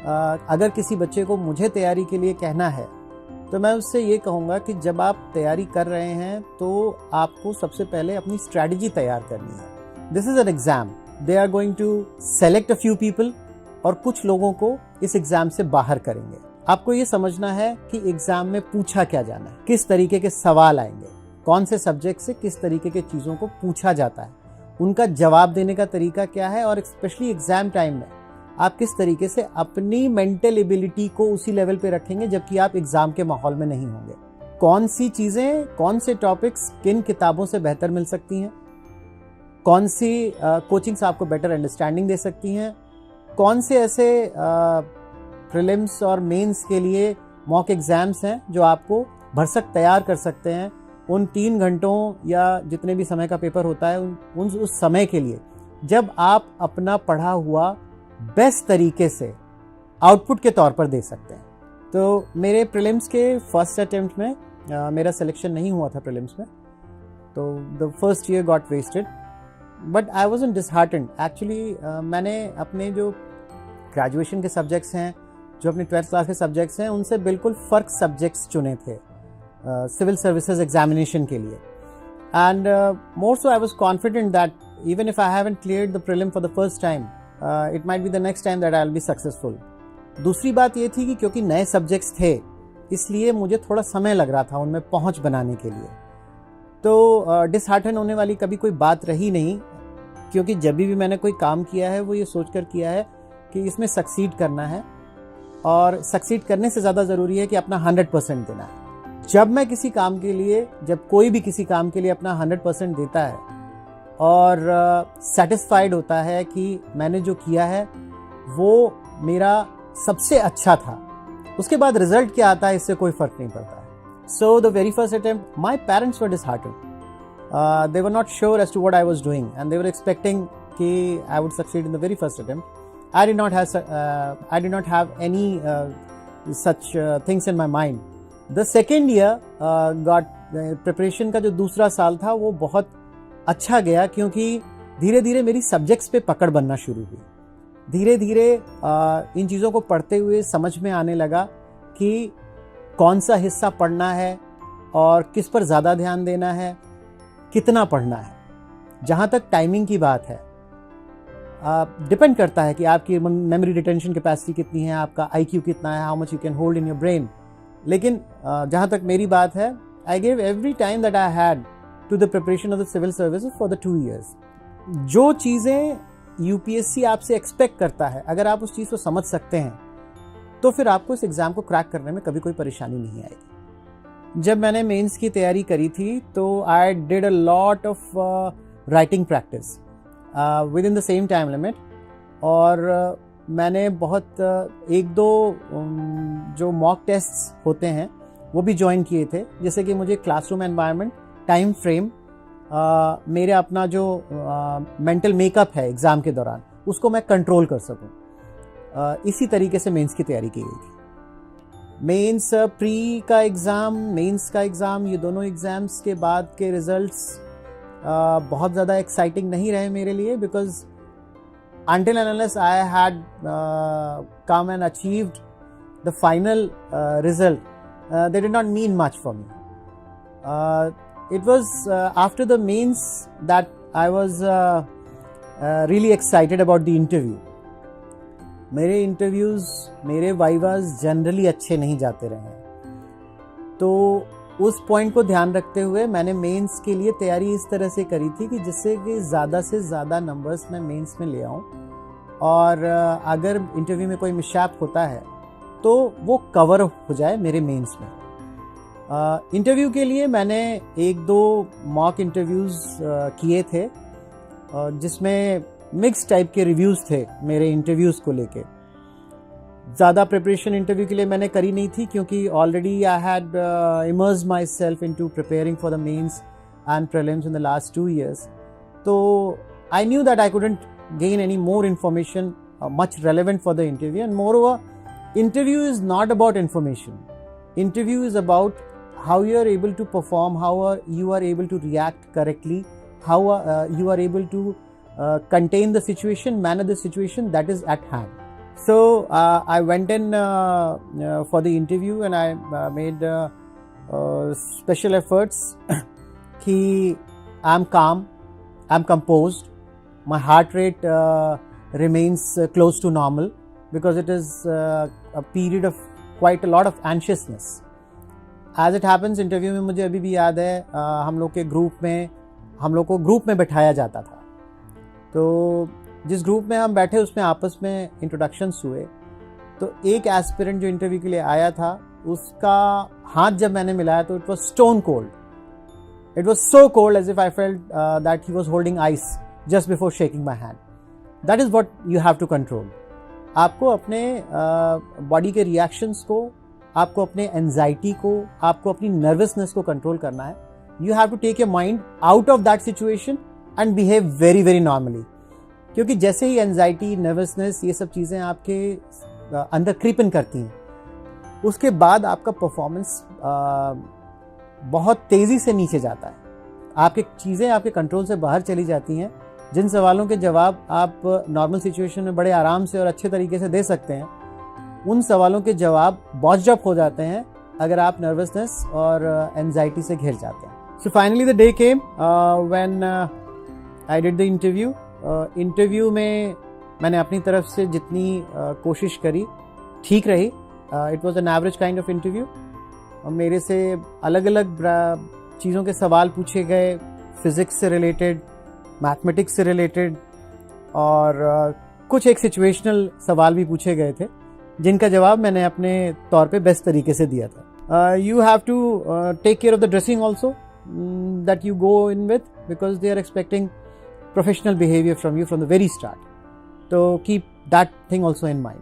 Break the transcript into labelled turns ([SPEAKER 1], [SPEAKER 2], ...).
[SPEAKER 1] अगर किसी बच्चे को मुझे तैयारी के लिए कहना है तो मैं उससे ये कहूँगा कि जब आप तैयारी कर रहे हैं तो आपको सबसे पहले अपनी स्ट्रैटेजी तैयार करनी है। This is an exam, they are going to select a few people और कुछ लोगों को इस एग्ज़ाम से बाहर करेंगे। आपको ये समझना है कि एग्ज़ाम में पूछा क्या जाना है, किस तरीके के सवाल आएंगे, कौन से सब्जेक्ट से किस तरीके के चीज़ों को पूछा जाता है, उनका जवाब देने का तरीका क्या है और स्पेशली एग्ज़ाम टाइम में आप किस तरीके से अपनी मेंटल एबिलिटी को उसी लेवल पे रखेंगे जबकि आप एग्ज़ाम के माहौल में नहीं होंगे। कौन सी चीज़ें, कौन से टॉपिक्स किन किताबों से बेहतर मिल सकती हैं, कौन सी कोचिंग्स आपको बेटर अंडरस्टैंडिंग दे सकती हैं, कौन से ऐसे प्रीलिम्स और मेंस के लिए मॉक एग्ज़ाम्स हैं जो आपको भरसक तैयार कर सकते हैं। उन 3 घंटों या जितने भी समय का पेपर होता है उस समय के लिए जब आप अपना पढ़ा हुआ बेस्ट तरीके से आउटपुट के तौर पर दे सकते हैं। तो मेरे प्रीलिम्स के फर्स्ट अटेम्प्ट में मेरा सिलेक्शन नहीं हुआ था प्रीलिम्स में, तो the first year got wasted, but I wasn't disheartened. Actually मैंने अपने जो ग्रेजुएशन के सब्जेक्ट्स हैं, जो अपने 12th क्लास के सब्जेक्ट्स हैं, उनसे बिल्कुल फ़र्क सब्जेक्ट्स चुने थे सिविल सर्विसेज एग्जामिनेशन के लिए। And more so I was confident that even if I haven't cleared the prelim for the first time, it might be the next time that I will be successful. दूसरी बात ये थी कि क्योंकि नए subjects थे इसलिए मुझे थोड़ा समय लग रहा था उनमें पहुंच बनाने के लिए। तो डिसहार्टन होने वाली कभी कोई बात रही नहीं, क्योंकि जब भी मैंने कोई काम किया है वो ये सोचकर किया है कि इसमें सक्सीड करना है और सक्सीड करने से ज़्यादा ज़रूरी है कि अपना 100% देना है। जब मैं किसी काम के लिए, जब कोई भी किसी काम के लिए अपना 100% देता है और सेटिस्फाइड होता है कि मैंने जो किया है वो मेरा सबसे अच्छा था, उसके बाद रिजल्ट क्या आता है इससे कोई फ़र्क नहीं पड़ता है। So the very first attempt my parents were disheartened, they were not sure as to what I was doing and they were expecting कि I would succeed in the very first attempt. I did not have any such things in my mind. The second year preparation का जो दूसरा साल था वो बहुत अच्छा गया, क्योंकि धीरे धीरे मेरी सब्जेक्ट्स पे पकड़ बनना शुरू हुई। धीरे धीरे इन चीज़ों को पढ़ते हुए समझ में आने लगा कि कौन सा हिस्सा पढ़ना है और किस पर ज़्यादा ध्यान देना है, कितना पढ़ना है। जहाँ तक टाइमिंग की बात है, डिपेंड करता है कि आपकी मेमोरी रिटेंशन कैपेसिटी कितनी है, आपका IQ कितना है, how much you can hold in your brain. लेकिन जहाँ तक मेरी बात है, I give every time that I had to the preparation of the civil services for the 2 years। जो चीज़ें UPSC आपसे एक्सपेक्ट करता है, अगर आप उस चीज़ को समझ सकते हैं तो फिर आपको इस एग्ज़ाम को क्रैक करने में कभी कोई परेशानी नहीं आएगी। जब मैंने मेंस की तैयारी करी थी तो I did a lot of writing practice with in the same time limit, और मैंने बहुत 1-2 जो मॉक टेस्ट्स होते हैं वो भी ज्वाइन किए थे, जैसे कि मुझे क्लासरूम एनवायरनमेंट, टाइम फ्रेम, मेरे अपना जो मेंटल मेकअप है एग्ज़ाम के दौरान उसको मैं कंट्रोल कर सकूं। इसी तरीके से मेंस की तैयारी की गई थी। मेंस प्री का एग्ज़ाम, मेंस का एग्ज़ाम, ये दोनों एग्ज़ाम्स के बाद के रिज़ल्ट्स बहुत ज़्यादा एक्साइटिंग नहीं रहे मेरे लिए, because until and unless I had come and achieved the final result, they did not mean much for me. It was after the mains that I was really excited about the interview. मेरे interviews, मेरे vivas generally अच्छे नहीं जाते रहे हैं, तो उस point को ध्यान रखते हुए मैंने मेंस के लिए तैयारी इस तरह से करी थी कि जिससे कि ज़्यादा से ज़्यादा नंबर्स मैं मेंस में ले आऊँ, और अगर इंटरव्यू में कोई मिसशैप होता है तो वो कवर हो जाए मेरे मेंस में। इंटरव्यू के लिए मैंने 1-2 मॉक इंटरव्यूज़ किए थे, जिसमें मिक्स टाइप के रिव्यूज़ थे मेरे इंटरव्यूज़ को लेके। ज़्यादा प्रिपरेशन इंटरव्यू के लिए मैंने करी नहीं थी, क्योंकि already I had immersed myself into preparing for the mains and prelims in the last 2 years. तो I knew that I couldn't gain any more information much relevant for the interview, and moreover, interview is not about information. Interview is about how you are able to perform, how you are able to react correctly, how you are able to contain the situation, manage the situation that is at hand. So I went in for the interview and I made special efforts कि I'm calm, I'm composed, my heart rate remains close to normal because it is a period of quite a lot of anxiousness. As it happens, interview में मुझे अभी भी याद है हम लोग को ग्रुप में बैठाया जाता था। तो जिस ग्रुप में हम बैठे उसमें आपस में इंट्रोडक्शंस हुए। तो एक एस्पिरेंट जो इंटरव्यू के लिए आया था उसका हाथ जब मैंने मिलाया तो it was stone cold, it was so cold as if I felt that he was holding ice just before shaking my hand. That is what you have to control. आपको अपने बॉडी के रिएक्शंस को, आपको अपने anxiety को, आपको अपनी nervousness को कंट्रोल करना है। You have to take your mind out of that situation and behave very very normally. क्योंकि जैसे ही एंजाइटी, नर्वसनेस, ये सब चीज़ें आपके अंदर क्रीप इन करती हैं, उसके बाद आपका परफॉर्मेंस बहुत तेज़ी से नीचे जाता है। आपकी चीज़ें आपके कंट्रोल से बाहर चली जाती हैं। जिन सवालों के जवाब आप नॉर्मल सिचुएशन में बड़े आराम से और अच्छे तरीके से दे सकते हैं, उन सवालों के जवाब बॉच्ड अप हो जाते हैं अगर आप नर्वसनेस और एंजाइटी से घिर जाते हैं। So finally the day came when I did the interview. Interview में मैंने अपनी तरफ से जितनी कोशिश करी ठीक रही। It was an average kind of interview. और मेरे से अलग अलग चीज़ों के सवाल पूछे गए, फिज़िक्स से रिलेटेड, मैथमेटिक्स से रिलेटेड, और कुछ एक सिचुएशनल सवाल भी पूछे गए थे जिनका जवाब मैंने अपने तौर पे बेस्ट तरीके से दिया था। You have to take care of the dressing also that you go in with, because they are expecting professional behavior from you from the very start. So keep that thing also in mind.